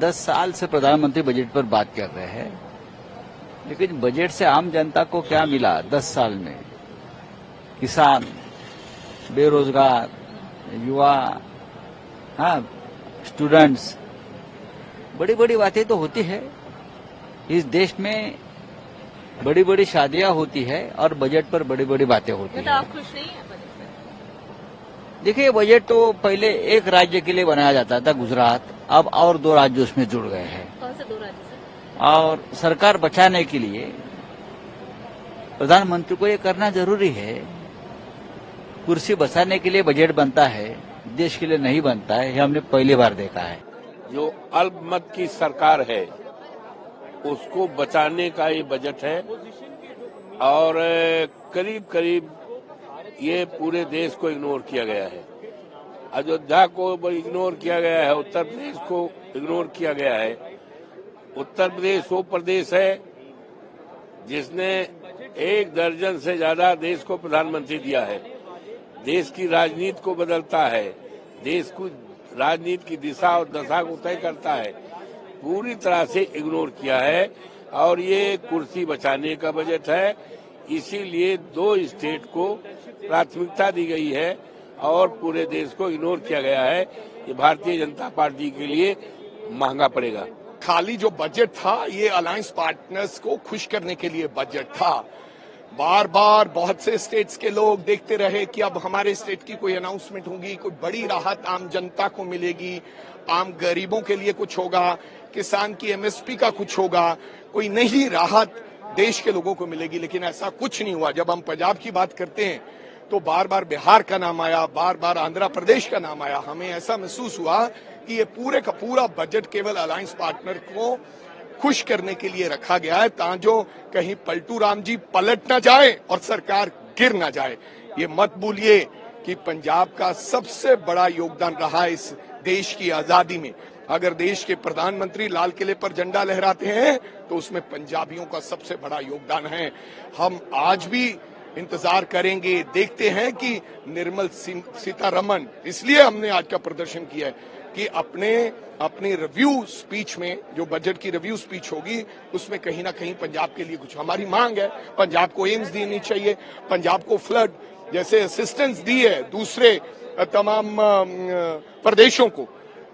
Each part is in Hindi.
10 साल से प्रधानमंत्री बजट पर बात कर रहे हैं, लेकिन बजट से आम जनता को क्या मिला 10 साल में? किसान, बेरोजगार, युवा, स्टूडेंट्स, बड़ी बड़ी बातें तो होती है। इस देश में बड़ी बड़ी शादियां होती है और बजट पर बड़ी बड़ी बातें होती है। तो आप खुश नहीं हैं बजट से? देखिए, बजट तो पहले एक राज्य के लिए बनाया जाता था, गुजरात, अब और 2 राज्य उसमें जुड़ गए हैं। कौन से 2 राज्य से? और सरकार बचाने के लिए प्रधानमंत्री को ये करना जरूरी है। कुर्सी बचाने के लिए बजट बनता है, देश के लिए नहीं बनता है, ये हमने पहली बार देखा है। जो अल्पमत की सरकार है उसको बचाने का ये बजट है और करीब करीब ये पूरे देश को इग्नोर किया गया है। अयोध्या को इग्नोर किया गया है, उत्तर प्रदेश को इग्नोर किया गया है। उत्तर प्रदेश वो प्रदेश है जिसने 1 दर्जन से ज्यादा देश को प्रधानमंत्री दिया है, देश की राजनीति को बदलता है, देश को राजनीति की दिशा और दशा को तय करता है, पूरी तरह से इग्नोर किया है। और ये कुर्सी बचाने का बजट है, इसीलिए 2 स्टेट को प्राथमिकता दी गई है और पूरे देश को इग्नोर किया गया है। ये भारतीय जनता पार्टी के लिए महंगा पड़ेगा। खाली जो बजट था ये अलायंस पार्टनर्स को खुश करने के लिए बजट था। बार बार बहुत से स्टेट्स के लोग देखते रहे कि अब हमारे स्टेट की कोई अनाउंसमेंट होगी, कोई बड़ी राहत आम जनता को मिलेगी, आम गरीबों के लिए कुछ होगा, किसान की एमएसपी का कुछ होगा, कोई नई राहत देश के लोगों को मिलेगी। लेकिन ऐसा कुछ नहीं हुआ। जब हम पंजाब की बात करते हैं तो बार बार बिहार का नाम आया, बार बार आंध्र प्रदेश का नाम आया। हमें ऐसा महसूस हुआ कि ये पूरे का पूरा बजट केवल अलायंस पार्टनर को खुश करने के लिए रखा गया है, ताकि कहीं पलटू राम जी पलट ना जाए और सरकार गिर ना जाए। ये मत भूलिए कि पंजाब का सबसे बड़ा योगदान रहा इस देश की आजादी में। अगर देश के प्रधानमंत्री लाल किले पर झंडा लहराते हैं तो उसमें पंजाबियों का सबसे बड़ा योगदान है। हम आज भी इंतजार करेंगे, देखते हैं कि निर्मला सीतारमण, इसलिए हमने आज का प्रदर्शन किया है कि अपने रिव्यू स्पीच में, जो बजट की रिव्यू स्पीच होगी, उसमें कहीं ना कहीं पंजाब के लिए कुछ हमारी मांग है। पंजाब को एम्स देनी चाहिए, पंजाब को फ्लड जैसे असिस्टेंस दी है दूसरे तमाम प्रदेशों को,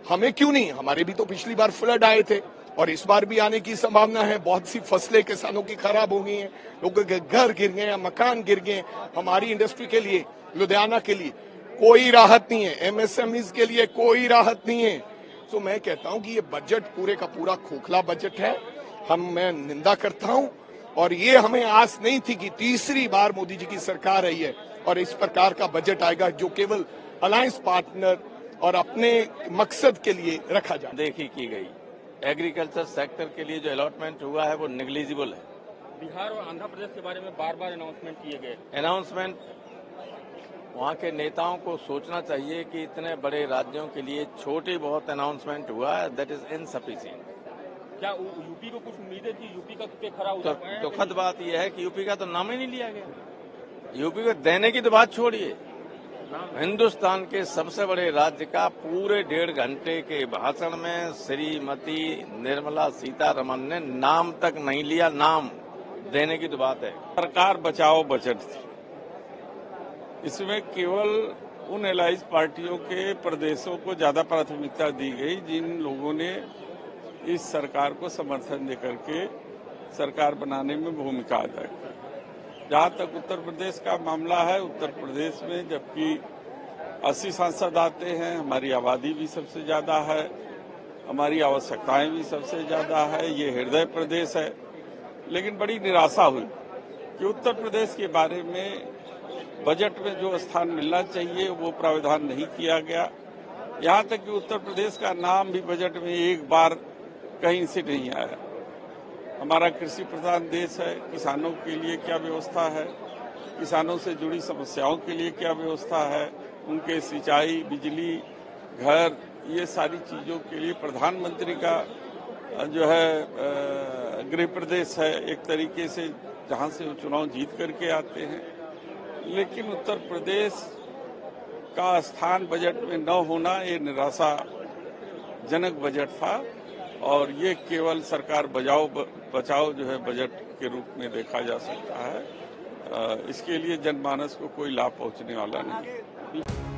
हमें क्यों नहीं? हमारे भी तो पिछली बार फ्लड आए थे और इस बार भी आने की संभावना है। बहुत सी फसलें किसानों की खराब हो गई हैं, लोगों के घर गिर गए, मकान गिर गए। हमारी इंडस्ट्री के लिए, लुधियाना के लिए कोई राहत नहीं है, एमएसएमईज के लिए कोई राहत नहीं है। तो मैं कहता हूं कि ये बजट पूरे का पूरा खोखला बजट है। मैं निंदा करता हूं और ये हमें आस नहीं थी कि तीसरी बार मोदी जी की सरकार आई है और इस प्रकार का बजट आएगा जो केवल अलायंस पार्टनर और अपने मकसद के लिए रखा जाए। देखी की गई एग्रीकल्चर सेक्टर के लिए जो अलॉटमेंट हुआ है वो नेग्लिजिबल है। बिहार और आंध्र प्रदेश के बारे में बार बार अनाउंसमेंट किए गए। अनाउंसमेंट वहाँ के नेताओं को सोचना चाहिए कि इतने बड़े राज्यों के लिए छोटी बहुत अनाउंसमेंट हुआ है, दैट इज इनसफिशिएंट। क्या यूपी को कुछ उम्मीदें थी? यूपी का पे खरा उतर पाया? तो दुखद बात यह है कि यूपी का तो नाम ही नहीं लिया गया। यूपी को देने की तो बात छोड़िए, हिंदुस्तान के सबसे बड़े राज्य का पूरे 1.5 घंटे के भाषण में श्रीमती निर्मला सीतारमण ने नाम तक नहीं लिया। नाम देने की तो बात है। सरकार बचाओ बजट थी, इसमें केवल उन एलाइज पार्टियों के प्रदेशों को ज्यादा प्राथमिकता दी गई जिन लोगों ने इस सरकार को समर्थन देकर के सरकार बनाने में भूमिका अदा की। जहां तक उत्तर प्रदेश का मामला है, उत्तर प्रदेश में जबकि 80 सांसद आते हैं, हमारी आबादी भी सबसे ज्यादा है, हमारी आवश्यकताएं भी सबसे ज्यादा है, ये हृदय प्रदेश है। लेकिन बड़ी निराशा हुई कि उत्तर प्रदेश के बारे में बजट में जो स्थान मिलना चाहिए वो प्रावधान नहीं किया गया। यहाँ तक कि उत्तर प्रदेश का नाम भी बजट में एक बार कहीं से नहीं आया। हमारा कृषि प्रधान देश है, किसानों के लिए क्या व्यवस्था है, किसानों से जुड़ी समस्याओं के लिए क्या व्यवस्था है, उनके सिंचाई, बिजली, घर, ये सारी चीजों के लिए प्रधानमंत्री का जो है गृह प्रदेश है एक तरीके से, जहां से वो चुनाव जीत करके आते हैं। लेकिन उत्तर प्रदेश का स्थान बजट में न होना ये निराशाजनक बजट था। और ये केवल सरकार बचाओ जो है बजट के रूप में देखा जा सकता है। इसके लिए जनमानस को कोई लाभ पहुंचने वाला नहीं है।